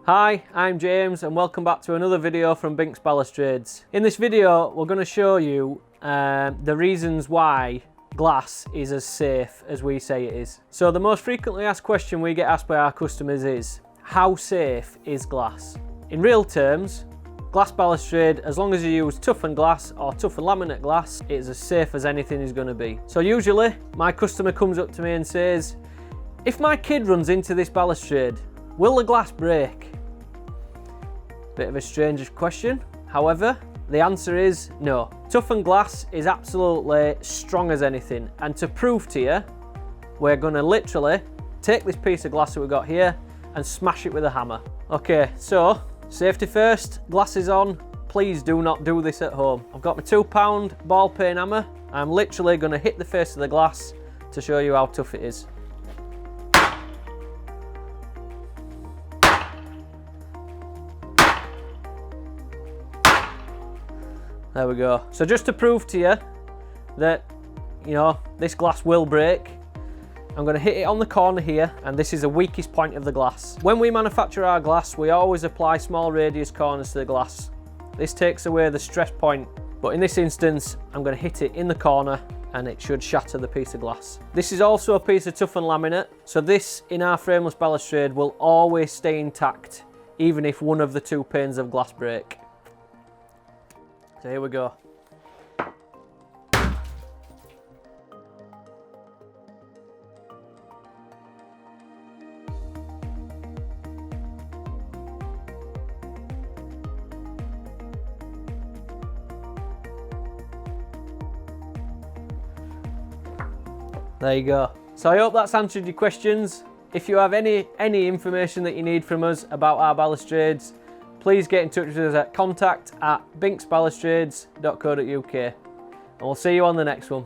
Hi, I'm James and welcome back to another video from Binks Balustrades. In this video we're going to show you the reasons why glass is as safe as we say it is. So the most frequently asked question we get asked by our customers is, how safe is glass? In real terms, glass balustrade, as long as you use toughened glass or toughened laminate glass, it is as safe as anything is going to be. So usually my customer comes up to me and says, if my kid runs into this balustrade, will the glass break? Bit of a strange question. However, the answer is no. Toughened glass is absolutely strong as anything. And to prove to you, we're going to literally take this piece of glass that we've got here and smash it with a hammer. Okay, so safety first, glasses on. Please do not do this at home. I've got my 2-pound ball peen hammer. I'm literally going to hit the face of the glass to show you how tough it is. There we go. So just to prove to you that, this glass will break, I'm going to hit it on the corner here, and this is the weakest point of the glass. When we manufacture our glass, we always apply small radius corners to the glass. This takes away the stress point, but in this instance, I'm going to hit it in the corner and it should shatter the piece of glass. This is also a piece of toughened laminate, so this in our frameless balustrade will always stay intact, even if one of the two panes of glass break. So here we go. There you go. So I hope that's answered your questions. If you have any information that you need from us about our balustrades, please get in touch with us at contact@binksbalustrades.co.uk, and we'll see you on the next one.